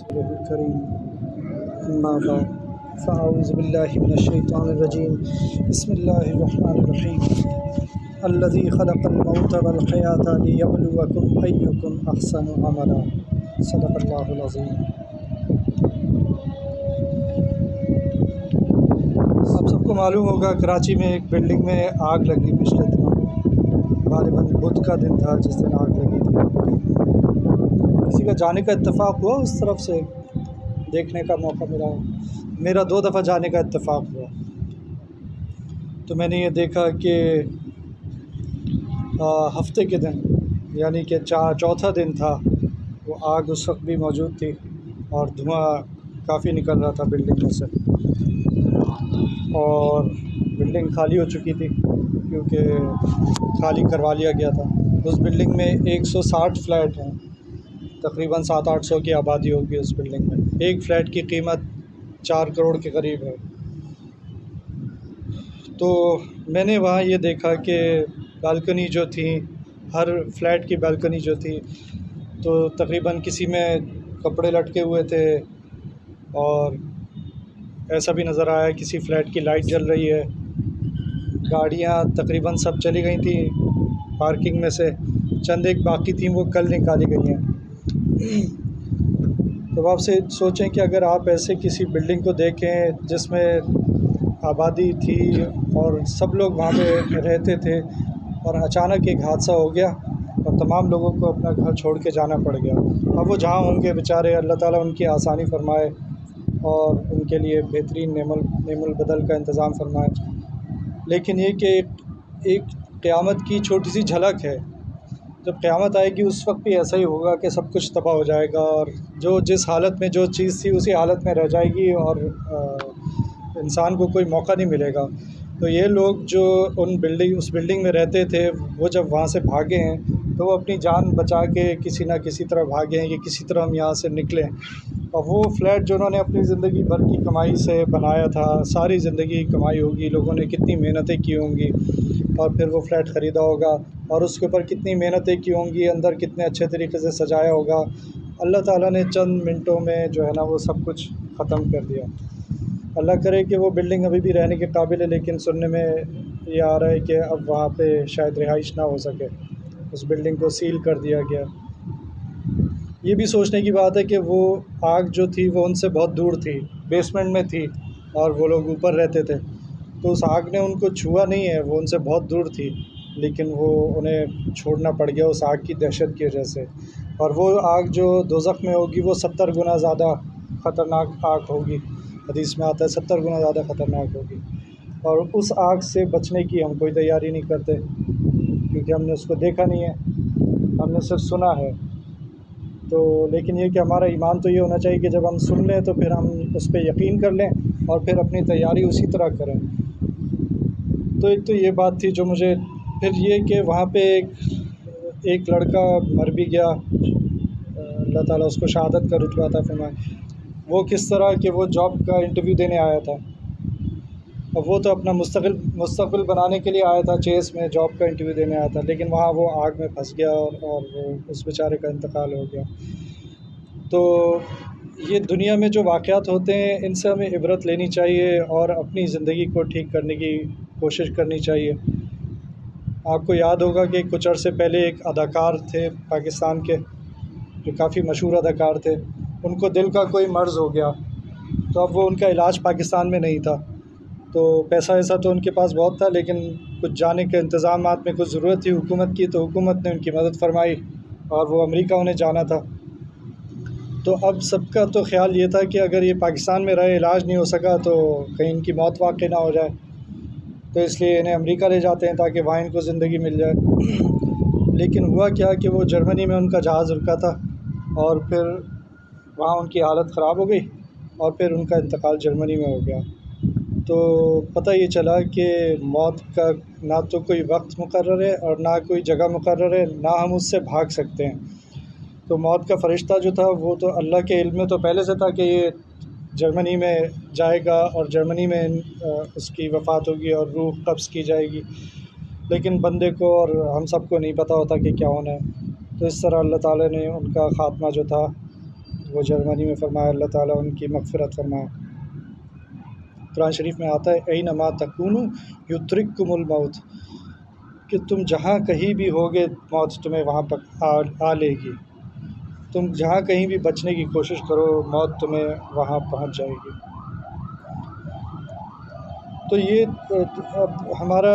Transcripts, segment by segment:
رسوله الكريم أما بعد فأعوذ بالله من الشيطان الرجيم بسم الله الرحمن الرحيم الذي خلق الموت والحياة ليبلوكم أيكم أحسن عملا صدق الله العظيم۔ آپ سب کو معلوم ہوگا کراچی میں ایک بلڈنگ میں آگ لگی پچھلے دنوں، غالباً بدھ کا دن تھا جس دن آگ لگی تھی۔ کسی کا جانے کا اتفاق ہوا اس طرف سے دیکھنے کا موقع ملا؟ میرا 2 دفعہ جانے کا اتفاق ہوا، تو میں نے یہ دیکھا کہ ہفتے کے دن یعنی کہ چوتھا دن تھا، وہ آگ اس وقت بھی موجود تھی اور دھواں کافی نکل رہا تھا بلڈنگ میں سے، اور بلڈنگ خالی ہو چکی تھی کیونکہ خالی کروا لیا گیا تھا۔ اس بلڈنگ میں 160 فلیٹ ہیں، تقریباً 700-800 کی آبادی ہوگی اس بلڈنگ میں۔ ایک فلیٹ کی قیمت 4 کروڑ کے قریب ہے۔ تو میں نے وہاں یہ دیکھا کہ بالکنی جو تھی، ہر فلیٹ کی بالکنی جو تھی تو تقریباً کسی میں کپڑے لٹکے ہوئے تھے، اور ایسا بھی نظر آیا کسی فلیٹ کی لائٹ جل رہی ہے۔ گاڑیاں تقریباً سب چلی گئی تھیں پارکنگ میں سے، چند ایک باقی تھیں وہ کل نکالی گئی ہیں۔ تو آپ سے سوچیں کہ اگر آپ ایسے کسی بلڈنگ کو دیکھیں جس میں آبادی تھی اور سب لوگ وہاں پہ رہتے تھے، اور اچانک ایک حادثہ ہو گیا اور تمام لوگوں کو اپنا گھر چھوڑ کے جانا پڑ گیا۔ اب وہ جہاں ہوں گے بیچارے، اللہ تعالیٰ ان کی آسانی فرمائے اور ان کے لیے بہترین نعم البدل کا انتظام فرمائے۔ لیکن یہ کہ ایک قیامت کی چھوٹی سی جھلک ہے، جب قیامت آئے گی اس وقت بھی ایسا ہی ہوگا کہ سب کچھ تباہ ہو جائے گا، اور جو جس حالت میں جو چیز تھی اسی حالت میں رہ جائے گی، اور انسان کو کوئی موقع نہیں ملے گا۔ تو یہ لوگ جو اس بلڈنگ میں رہتے تھے، وہ جب وہاں سے بھاگے ہیں تو وہ اپنی جان بچا کے کسی نہ کسی طرح بھاگے ہیں کہ کسی طرح ہم یہاں سے نکلیں۔ اور وہ فلیٹ جو انہوں نے اپنی زندگی بھر کی کمائی سے بنایا تھا، ساری زندگی کمائی ہوگی، لوگوں نے کتنی محنتیں کی ہوں گی، اور پھر وہ فلیٹ خریدا ہوگا اور اس کے اوپر کتنی محنتیں کی ہوں گی، اندر کتنے اچھے طریقے سے سجایا ہوگا، اللہ تعالیٰ نے چند منٹوں میں جو ہے نا وہ سب کچھ ختم کر دیا۔ اللہ کرے کہ وہ بلڈنگ ابھی بھی رہنے کے قابل ہے، لیکن سننے میں یہ آ رہا ہے کہ اب وہاں پہ شاید رہائش نہ ہو سکے، اس بلڈنگ کو سیل کر دیا گیا۔ یہ بھی سوچنے کی بات ہے کہ وہ آگ جو تھی وہ ان سے بہت دور تھی، بیسمنٹ میں تھی، اور وہ لوگ اوپر رہتے تھے، تو اس آگ نے ان کو چھوا نہیں ہے، وہ ان سے بہت دور تھی، لیکن وہ انہیں چھوڑنا پڑ گیا اس آگ کی دہشت کی وجہ سے۔ اور وہ آگ جو دوزخ میں ہوگی وہ 70 گنا زیادہ خطرناک آگ ہوگی، حدیث میں آتا ہے 70 گنا زیادہ خطرناک ہوگی۔ اور اس آگ سے بچنے کی ہم کوئی تیاری نہیں کرتے، کیونکہ ہم نے اس کو دیکھا نہیں ہے، ہم نے صرف سنا ہے۔ تو لیکن یہ کہ ہمارا ایمان تو یہ ہونا چاہیے کہ جب ہم سن لیں تو پھر ہم اس پہ یقین کر لیں اور پھر اپنی تیاری اسی طرح کریں۔ تو ایک تو یہ بات تھی جو مجھے، پھر یہ کہ وہاں پہ ایک لڑکا مر بھی گیا، اللہ تعالیٰ اس کو شہادت کا رتبہ عطا فرمائے۔ وہ کس طرح کہ وہ جاب کا انٹرویو دینے آیا تھا، اب وہ تو اپنا مستقبل بنانے کے لیے آیا تھا، چیس میں جاب کا انٹرویو دینے آیا تھا، لیکن وہاں وہ آگ میں پھنس گیا اور وہ اس بیچارے کا انتقال ہو گیا۔ تو یہ دنیا میں جو واقعات ہوتے ہیں ان سے ہمیں عبرت لینی چاہیے اور اپنی زندگی کو ٹھیک کرنے کی کوشش کرنی چاہیے۔ آپ کو یاد ہوگا کہ کچھ عرصے پہلے ایک اداکار تھے پاکستان کے جو کافی مشہور اداکار تھے، ان کو دل کا کوئی مرض ہو گیا، تو اب وہ ان کا علاج پاکستان میں نہیں تھا، تو پیسہ ایسا تو ان کے پاس بہت تھا، لیکن کچھ جانے کے انتظامات میں کچھ ضرورت تھی حکومت کی، تو حکومت نے ان کی مدد فرمائی اور وہ امریکہ انہیں جانا تھا۔ تو اب سب کا تو خیال یہ تھا کہ اگر یہ پاکستان میں رہے، علاج نہیں ہو سکا تو کہیں ان کی موت واقع نہ ہو جائے، تو اس لیے انہیں امریکہ لے جاتے ہیں تاکہ وہاں ان کو زندگی مل جائے۔ لیکن ہوا کیا کہ وہ جرمنی میں ان کا جہاز رکا تھا، اور پھر وہاں ان کی حالت خراب ہو گئی اور پھر ان کا انتقال جرمنی میں ہو گیا۔ تو پتہ یہ چلا کہ موت کا نہ تو کوئی وقت مقرر ہے اور نہ کوئی جگہ مقرر ہے، نہ ہم اس سے بھاگ سکتے ہیں۔ تو موت کا فرشتہ جو تھا وہ تو اللہ کے علم میں تو پہلے سے تھا کہ یہ جرمنی میں جائے گا اور جرمنی میں اس کی وفات ہوگی اور روح قبض کی جائے گی، لیکن بندے کو اور ہم سب کو نہیں پتہ ہوتا کہ کیا ہونا ہے۔ تو اس طرح اللہ تعالیٰ نے ان کا خاتمہ جو تھا وہ جرمنی میں فرمایا اللہ تعالیٰ ان کی مغفرت فرمائے۔ قرآن شریف میں آتا ہے اینما تکونوا یدرککم الموت، کہ تم جہاں کہیں بھی ہوگے موت تمہیں وہاں پر آ لے گی، تم جہاں کہیں بھی بچنے کی کوشش کرو موت تمہیں وہاں پہنچ جائے گی۔ تو یہ اب ہمارا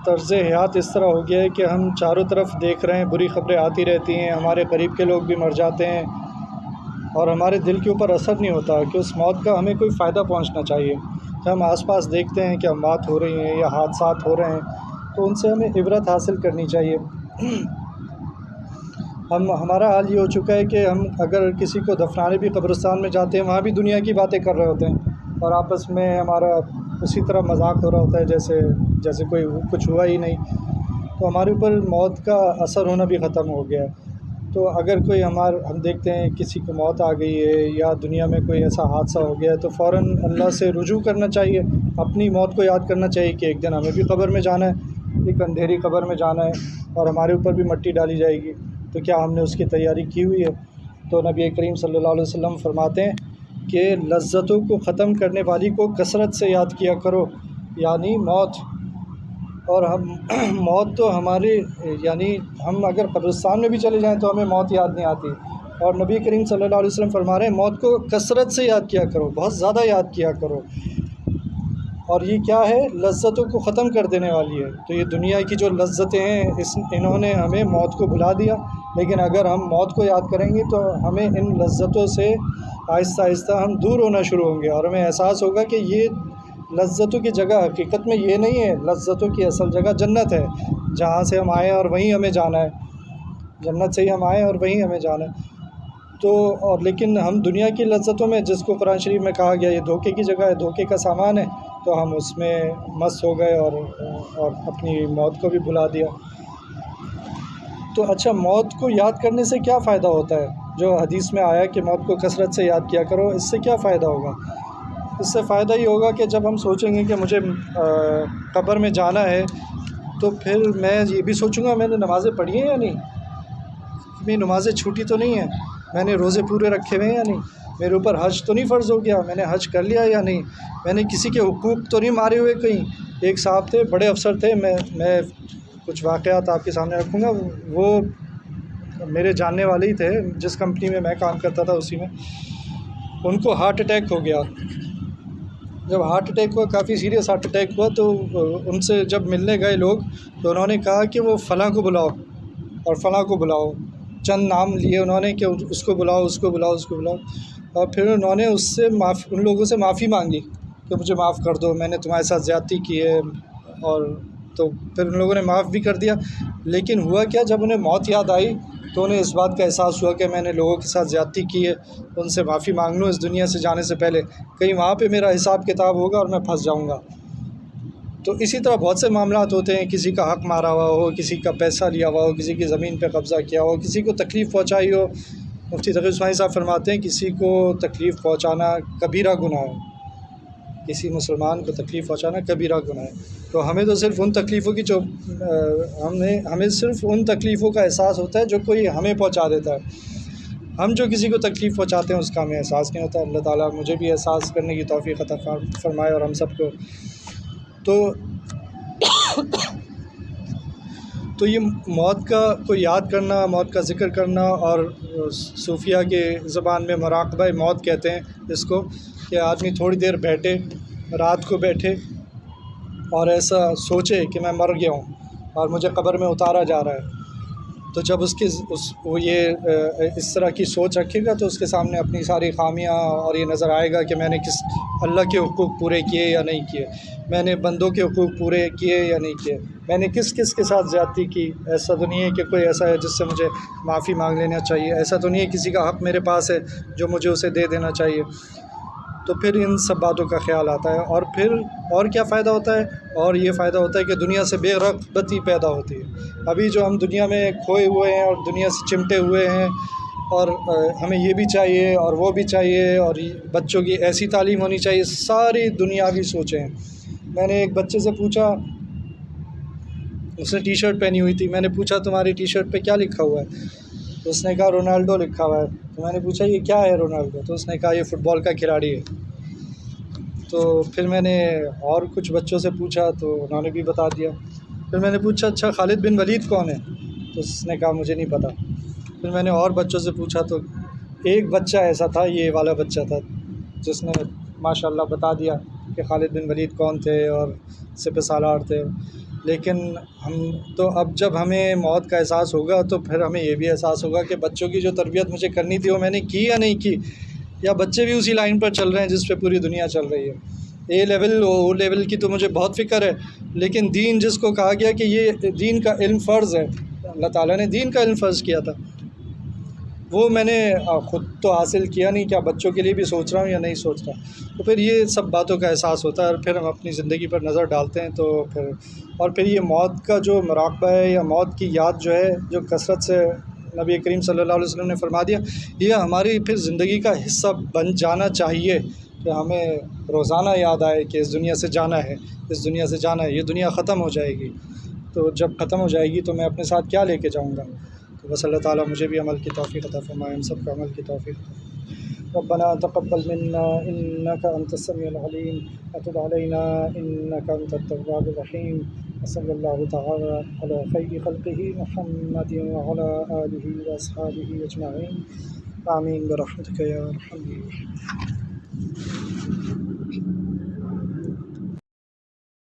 طرز حیات اس طرح ہو گیا ہے کہ ہم چاروں طرف دیکھ رہے ہیں بری خبریں آتی رہتی ہیں، ہمارے قریب کے لوگ بھی مر جاتے ہیں اور ہمارے دل کے اوپر اثر نہیں ہوتا کہ اس موت کا ہمیں کوئی فائدہ پہنچنا چاہیے۔ جب ہم آس پاس دیکھتے ہیں کہ اموات ہو رہی ہیں یا حادثات ہو رہے ہیں تو ان سے ہمیں عبرت حاصل کرنی چاہیے۔ ہمارا حال یہ ہو چکا ہے کہ ہم اگر کسی کو دفنانے بھی قبرستان میں جاتے ہیں وہاں بھی دنیا کی باتیں کر رہے ہوتے ہیں اور آپس میں ہمارا اسی طرح مذاق ہو رہا ہوتا ہے جیسے کوئی کچھ ہوا ہی نہیں۔ تو ہمارے اوپر موت کا اثر ہونا بھی ختم ہو گیا ہے۔ تو اگر کوئی ہم دیکھتے ہیں کسی کو موت آ گئی ہے یا دنیا میں کوئی ایسا حادثہ ہو گیا ہے تو فوراً اللہ سے رجوع کرنا چاہیے، اپنی موت کو یاد کرنا چاہیے کہ ایک دن ہمیں بھی قبر میں جانا ہے، ایک اندھیری قبر میں جانا ہے اور ہمارے اوپر بھی مٹی ڈالی جائے گی۔ تو کیا ہم نے اس کی تیاری کی ہوئی ہے؟ تو نبی کریم صلی اللہ علیہ وسلم فرماتے ہیں کہ لذتوں کو ختم کرنے والی کو کثرت سے یاد کیا کرو، یعنی موت۔ اور موت تو ہمارے یعنی ہم اگر قبرستان میں بھی چلے جائیں تو ہمیں موت یاد نہیں آتی، اور نبی کریم صلی اللہ علیہ وسلم فرما رہے ہیں موت کو کثرت سے یاد کیا کرو، بہت زیادہ یاد کیا کرو۔ اور یہ کیا ہے؟ لذتوں کو ختم کر دینے والی ہے۔ تو یہ دنیا کی جو لذتیں ہیں انہوں نے ہمیں موت کو بھلا دیا، لیکن اگر ہم موت کو یاد کریں گے تو ہمیں ان لذتوں سے آہستہ آہستہ ہم دور ہونا شروع ہوں گے اور ہمیں احساس ہوگا کہ یہ لذتوں کی جگہ حقیقت میں یہ نہیں ہے، لذتوں کی اصل جگہ جنت ہے، جہاں سے ہم آئے اور وہیں ہمیں جانا ہے، جنت سے ہی ہم آئے اور وہیں ہمیں جانا ہے۔ تو لیکن ہم دنیا کی لذتوں میں، جس کو قرآن شریف میں کہا گیا یہ دھوکے کی جگہ ہے، دھوکے کا سامان ہے، تو ہم اس میں مست ہو گئے اور اپنی موت کو بھی بھلا دیا۔ تو اچھا، موت کو یاد کرنے سے کیا فائدہ ہوتا ہے؟ جو حدیث میں آیا کہ موت کو کثرت سے یاد کیا کرو، اس سے کیا فائدہ ہوگا؟ اس سے فائدہ یہ ہوگا کہ جب ہم سوچیں گے کہ مجھے قبر میں جانا ہے تو پھر میں یہ بھی سوچوں گا میں نے نمازیں پڑھی ہیں یا نہیں، میری نمازیں چھوٹی تو نہیں ہیں، میں نے روزے پورے رکھے ہوئے ہیں یا نہیں، میرے اوپر حج تو نہیں فرض ہو گیا، میں نے حج کر لیا یا نہیں، میں نے کسی کے حقوق تو نہیں مارے ہوئے کہیں۔ ایک صاحب تھے، بڑے افسر تھے، میں کچھ واقعات آپ کے سامنے رکھوں گا، وہ میرے جاننے والے ہی تھے، جس کمپنی میں میں کام کرتا تھا اسی میں۔ ان کو ہارٹ اٹیک ہو گیا۔ جب ہارٹ اٹیک ہوا، کافی سیریس ہارٹ اٹیک ہوا، تو ان سے جب ملنے گئے لوگ تو انہوں نے کہا کہ وہ فلاں کو بلاؤ اور فلاں کو بلاؤ، چند نام لیے انہوں نے کہ اس کو بلاؤ، اس کو بلاؤ، اس کو بلاؤ، اور پھر انہوں نے ان لوگوں سے معافی مانگی کہ مجھے معاف کر دو، میں نے تمہارے ساتھ زیادتی کی ہے، اور تو پھر ان لوگوں نے معاف بھی کر دیا۔ لیکن ہوا کیا، جب انہیں موت یاد آئی تو انہیں اس بات کا احساس ہوا کہ میں نے لوگوں کے ساتھ زیادتی کی ہے، ان سے معافی مانگ لوں اس دنیا سے جانے سے پہلے، کہیں وہاں پہ میرا حساب کتاب ہوگا اور میں پھنس جاؤں گا۔ تو اسی طرح بہت سے معاملات ہوتے ہیں، کسی کا حق مارا ہوا ہو، کسی کا پیسہ لیا ہوا ہو، کسی کی زمین پہ قبضہ کیا ہو، کسی کو تکلیف پہنچائی ہو۔ مفتی تقی عثمانی صاحب فرماتے ہیں کسی کو تکلیف پہنچانا کبیرہ گناہ ہے، کسی مسلمان کو تکلیف پہنچانا کبیرہ گناہ ہے۔ تو ہمیں تو صرف ان تکلیفوں کی ہمیں صرف ان تکلیفوں کا احساس ہوتا ہے جو کوئی ہمیں پہنچا دیتا ہے، ہم جو کسی کو تکلیف پہنچاتے ہیں اس کا ہمیں احساس نہیں ہوتا۔ اللہ تعالیٰ مجھے بھی احساس کرنے کی توفیق عطا فرمائے اور ہم سب کو۔ تو یہ موت کو یاد کرنا، موت کا ذکر کرنا، اور صوفیہ کے زبان میں مراقبہ موت کہتے ہیں اس کو، کہ آدمی تھوڑی دیر بیٹھے، رات کو بیٹھے اور ایسا سوچے کہ میں مر گیا ہوں اور مجھے قبر میں اتارا جا رہا ہے۔ تو جب وہ یہ اس طرح کی سوچ رکھے گا تو اس کے سامنے اپنی ساری خامیاں اور یہ نظر آئے گا کہ میں نے اللہ کے حقوق پورے کیے یا نہیں کیے، میں نے بندوں کے حقوق پورے کیے یا نہیں کیے، میں نے کس کے ساتھ زیادتی کی۔ ایسا تو نہیں ہے کہ کوئی ایسا ہے جس سے مجھے معافی مانگ لینا چاہیے، ایسا تو نہیں ہے کسی کا حق میرے پاس ہے جو مجھے اسے دے دینا چاہیے۔ تو پھر ان سب باتوں کا خیال آتا ہے، اور پھر اور کیا فائدہ ہوتا ہے؟ اور یہ فائدہ ہوتا ہے کہ دنیا سے بے رغبتی پیدا ہوتی ہے۔ ابھی جو ہم دنیا میں کھوئے ہوئے ہیں اور دنیا سے چمٹے ہوئے ہیں، اور ہمیں یہ بھی چاہیے اور وہ بھی چاہیے، اور بچوں کی ایسی تعلیم ہونی چاہیے، ساری دنیاوی سوچیں ہیں۔ میں نے ایک بچے سے پوچھا، اس نے ٹی شرٹ پہنی ہوئی تھی، میں نے پوچھا تمہاری ٹی شرٹ پہ کیا لکھا ہوا ہے؟ تو اس نے کہا رونالڈو لکھا ہوا ہے. تو میں نے پوچھا یہ کیا ہے رونالڈو؟ تو اس نے کہا یہ فٹ بال کا کھلاڑی ہے. تو پھر میں نے اور کچھ بچوں سے پوچھا تو انہوں نے بھی بتا دیا. پھر میں نے پوچھا اچھا خالد بن ولید کون ہے؟ تو اس نے کہا مجھے نہیں پتہ. پھر میں نے اور بچوں سے پوچھا تو ایک بچہ ایسا تھا، یہ والا بچہ تھا، جس نے ماشاء اللہ بتا دیا کہ خالد بن ولید کون تھے اور سپہ سالار تھے. لیکن ہم تو اب جب ہمیں موت کا احساس ہوگا تو پھر ہمیں یہ بھی احساس ہوگا کہ بچوں کی جو تربیت مجھے کرنی تھی وہ میں نے کی یا نہیں کی، یا بچے بھی اسی لائن پر چل رہے ہیں جس پہ پوری دنیا چل رہی ہے. اے لیول او لیول کی تو مجھے بہت فکر ہے، لیکن دین جس کو کہا گیا کہ یہ دین کا علم فرض ہے، اللہ تعالیٰ نے دین کا علم فرض کیا تھا، وہ میں نے خود تو حاصل کیا نہیں، کیا بچوں کے لیے بھی سوچ رہا ہوں یا نہیں سوچ رہا. تو پھر یہ سب باتوں کا احساس ہوتا ہے اور پھر ہم اپنی زندگی پر نظر ڈالتے ہیں تو پھر یہ موت کا جو مراقبہ ہے یا موت کی یاد جو ہے، جو کثرت سے نبی کریم صلی اللہ علیہ وسلم نے فرما دیا، یہ ہماری پھر زندگی کا حصہ بن جانا چاہیے کہ ہمیں روزانہ یاد آئے کہ اس دنیا سے جانا ہے، اس دنیا سے جانا ہے، یہ دنیا ختم ہو جائے گی. تو جب ختم ہو جائے گی تو میں اپنے ساتھ کیا لے کے جاؤں گا؟ تو بس اللہ تعالیٰ مجھے بھی عمل کی توفیق عطا فرمائے، ہم سب کو عمل کی توفیق عطا فرمائے. ربنا تقبل منا انك انت السميع العليم وتب علينا انك انت التواب الرحيم. وصلى الله تعالى على خير خلقه محمد وعلى اله واصحابه اجمعين. آمين برحمتك يا ارحم الراحمين.